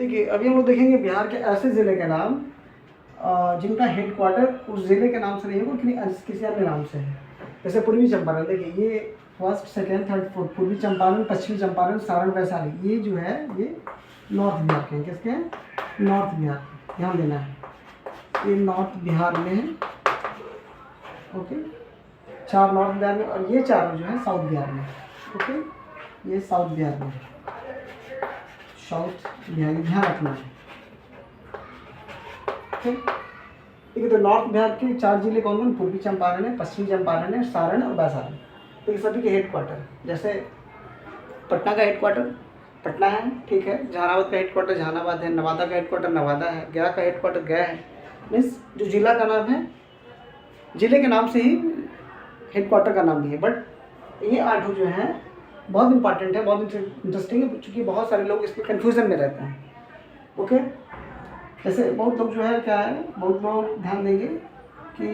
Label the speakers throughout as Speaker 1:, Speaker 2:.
Speaker 1: देखिए अभी हम लोग देखेंगे बिहार के ऐसे ज़िले के नाम जिनका हेड क्वार्टर उस ज़िले के नाम से नहीं है, किसी अन्य नाम से है। जैसे पूर्वी चंपारण, देखिए ये फर्स्ट सेकेंड थर्ड फोर्थ, पूर्वी चंपारण, पश्चिमी चंपारण, सारण, वैशाली, ये जो है ये नॉर्थ बिहार के हैं। किसके हैं? नॉर्थ बिहार। ध्यान देना है, ये नॉर्थ बिहार में है। ओके, 4 नॉर्थ बिहार में और ये 4 जो है साउथ बिहार में। ओके, ये साउथ बिहार में, साउथ बिहार, ध्यान रखना है। ठीक है, तो नॉर्थ बिहार के 4 जिले कौन कौन? पूर्वी चंपारण है, पश्चिमी चंपारण है, सारण और वैशाली। तो ये सभी के हेड क्वार्टर, जैसे पटना का हेड क्वार्टर पटना है, ठीक है, जहानाबाद का हेड क्वार्टर जहानाबाद है, नवादा का हेड क्वार्टर नवादा है, गया का हेड क्वार्टर गया है। मीन्स जो जिला का नाम है, जिले के नाम से ही हेड क्वार्टर का नाम भी है। बट ये 8 जो हैं बहुत इंपॉर्टेंट है, बहुत इंटरेस्टिंग है, क्योंकि बहुत सारे लोग इसमें कन्फ्यूज़न में रहते हैं। ओके, जैसे बहुत लोग जो है क्या है, बहुत लोग ध्यान देंगे कि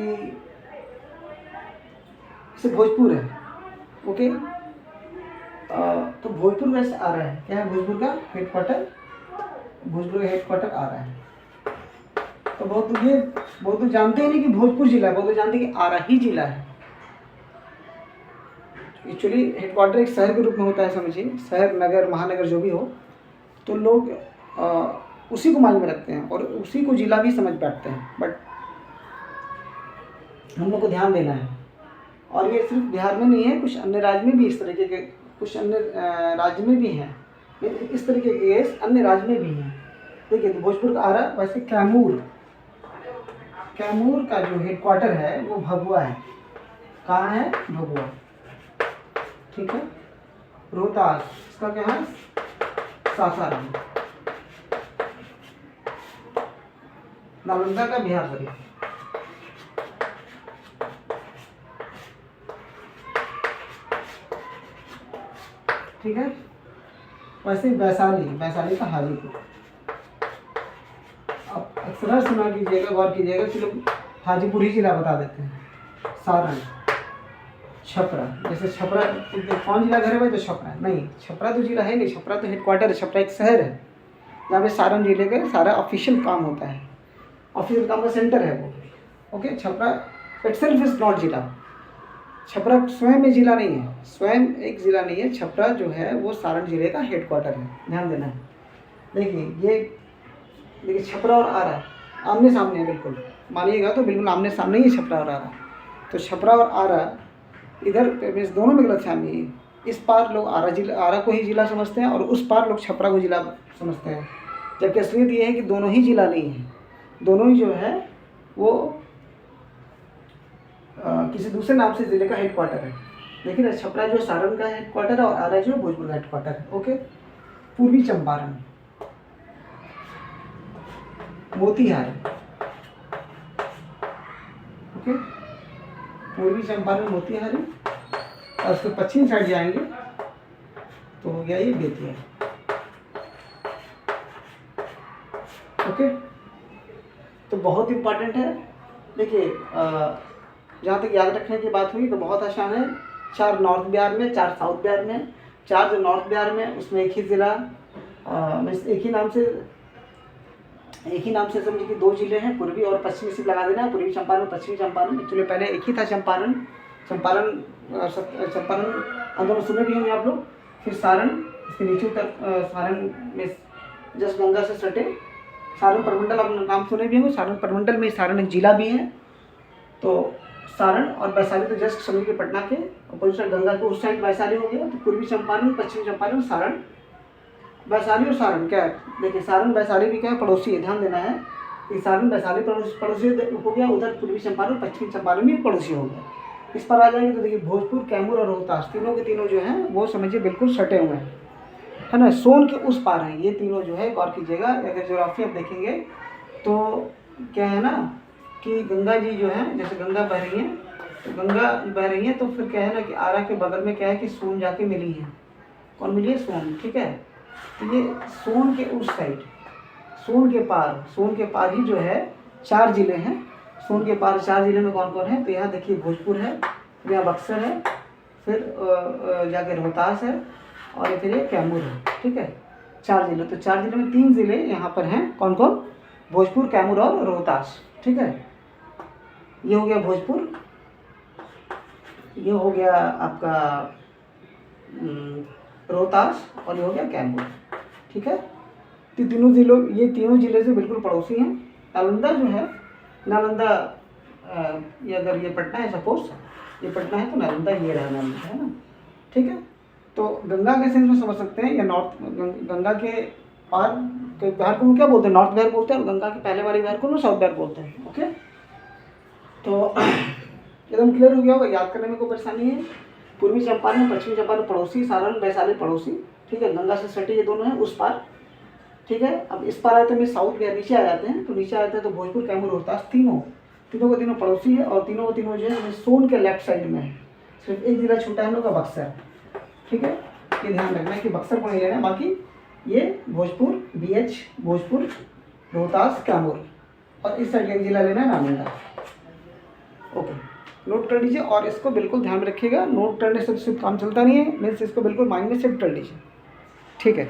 Speaker 1: जैसे भोजपुर है। ओके, तो भोजपुर वैसे आ रहा है, क्या है भोजपुर का हेड क्वार्टर, भोजपुर का हेड क्वार्टर आ रहा है। तो बहुत लोग जानते ही नहीं कि भोजपुर जिला है, बहुत लोग जानते हैं कि आरा ही जिला है। एक्चुअली हेड क्वार्टर एक शहर के रूप में होता है, समझिए, शहर, नगर, महानगर जो भी हो, तो लोग उसी को मायने में रखते हैं और उसी को जिला भी समझ बैठते हैं। बट हम लोग को ध्यान देना है, और ये सिर्फ बिहार में नहीं है, कुछ अन्य राज्य में भी इस तरीके के, कुछ अन्य राज्य में भी हैं इस तरीके के केस, अन्य राज्य में भी हैं। देखिए, तो भोजपुर का आ रहा है। वैसे कैमूर का जो हेड क्वार्टर है वो भभुआ है। कहाँ है? भभुआ। ठीक है, रोहतास, इसका क्या है? सासाराम। नालंदा का बिहार शरीफ। ठीक है, वैसे वैशाली का हाजीपुर। अब अक्सर सुना कीजिएगा, गौर कीजिएगा कि लोग हाजीपुर ही जिला बता देते हैं। सारण, छपरा, जैसे छपरा कौन जिला घर है भाई? तो छपरा नहीं, छपरा तो जिला है नहीं, छपरा तो हेड क्वार्टर है, छपरा एक शहर है जहाँ पे सारण जिले का सारा ऑफिशियल काम होता है, ऑफिशियल काम का सेंटर है वो। Okay, Chhapra itself is not जिला, छपरा स्वयं में जिला नहीं है, स्वयं एक जिला नहीं है। छपरा जो है वो सारण जिले का हेड क्वार्टर है, ध्यान देना है। देखिए छपरा और आरा आमने सामने है, बिल्कुल मानिएगा तो बिल्कुल आमने सामने ही छपरा और आरा। तो छपरा और आरा इधर दोनों में गलतफहमी है। इस पार लोग आरा को ही जिला समझते हैं और उस पार लोग छपरा को जिला समझते हैं, जबकि असलियत ये है कि दोनों ही जिला नहीं है, दोनों ही जो है वो किसी दूसरे नाम से ज़िले का हेड क्वार्टर है। लेकिन छपरा जो सारण का हेड क्वार्टर है और आरा जो भोजपुर का हेड क्वार्टर है। ओके, पूर्वी चंपारण, मोतिहारी। ओके, पूर्वी चंपारण, मोतिहारी, और उसके पश्चिम साइड जाएंगे तो हो गया ये बेतिया। ओके, तो बहुत इंपॉर्टेंट है। देखिए जहाँ तक याद रखने की बात हुई तो बहुत आसान है। 4 नॉर्थ बिहार में, 4 साउथ बिहार में, 4 जो नॉर्थ बिहार में उसमें एक ही ज़िला, एक ही नाम से समझिए कि 2 जिले हैं, पूर्वी और पश्चिमी, सिर्फ लगा देना है, पूर्वी चंपारण, पश्चिमी चंपारण। एक्चुअली पहले एक ही था, चंपारण आंदोलन सुने भी होंगे आप लोग। फिर सारण, इसके नीचे उत्तर सारण में जस्ट गंगा से सटे सारण प्रमंडल, आप नाम सुने भी होंगे। सारण प्रमंडल में सारण एक जिला भी है। तो सारण और वैशाली तो जस्ट समझ के पटना के अपोजिट गंगा के उस साइड वैशाली हो गया। तो पूर्वी चंपारण, पश्चिमी चंपारण, सारण, वैशाली और सारण क्या है? देखिए सारण वैशाली भी क्या है? पड़ोसी है, ध्यान देना है कि सारण वैशाली पड़ोसी हो गया, उधर पूर्वी चंपारण, पश्चिमी चंपारण भी पड़ोसी हो गया। इस पर आ जाएंगे तो देखिए भोजपुर, कैमूर और रोहतास, तीनों के तीनों जो हैं वो समझिए बिल्कुल सटे हुए हैं, है ना, सोन के उस पार हैं ये तीनों जो है। गौर कीजिएगा, अगर ज्योग्राफी आप देखेंगे तो क्या है ना कि गंगा जी जो है, जैसे गंगा बह रही है, तो गंगा बह रही है तो फिर क्या है ना कि आरा के बगल में क्या है कि सोन जाके मिली है। कौन मिली है? सोन। ठीक है, तो ये सोन के उस साइड, सोन के पार ही जो है 4 जिले हैं। सोन के पार 4 जिले में कौन कौन है? तो यहाँ देखिए भोजपुर है, फिर यहाँ बक्सर है, फिर जाके रोहतास है और फिर ये कैमूर है। ठीक है, 4 जिले, तो 4 जिले में 3 जिले यहाँ पर हैं, कौन कौन? भोजपुर, कैमूर और रोहतास। ठीक है, ये हो गया भोजपुर, ये हो गया आपका रोहतास, और ये हो गया कैमूर। ठीक है, तो तीनों जिलों, ये तीनों जिले से बिल्कुल पड़ोसी हैं। नालंदा जो है, नालंदा ये अगर ये पटना है, सपोज ये पटना है, तो नालंदा ये रहा, नालंदा है ना। ठीक है, तो गंगा के सेंस में समझ सकते हैं, या नॉर्थ गंगा के पार के बिहार को क्या बोलते हैं? नॉर्थ बिहार बोलते हैं, और गंगा के पहले वाले बिहार को साउथ बिहार बोलते हैं। ओके, तो एकदम क्लियर हो गया होगा, याद करने में कोई परेशानी है? पूर्वी चंपारण, पश्चिमी चंपारण पड़ोसी, सारण वैशाली पड़ोसी। ठीक है, गंगा से सटे ये दोनों हैं उस पार। ठीक है, अब इस पार आए तो मैं साउथ बिहार, नीचे आ जाते हैं, तो नीचे आ जाते हैं तो भोजपुर, कैमूर, रोहतास तीनों को तीनों पड़ोसी है, और तीनों जो है सोन के लेफ्ट साइड में है। सिर्फ एक जिला छूटा है हम लोग का, बक्सर। ठीक है, ये ध्यान रखना है कि बक्सर को नहीं लेना है, बाकी ये भोजपुर, BH भोजपुर, रोहतास, कैमूर, और इस साइड एक जिला लेना है, नालंदा। ओके, नोट कर लीजिए, और इसको बिल्कुल ध्यान में रखिएगा, नोट करने से सिर्फ काम चलता नहीं है, मीन्स इसको बिल्कुल माइंड में सेट कर लीजिए। ठीक है।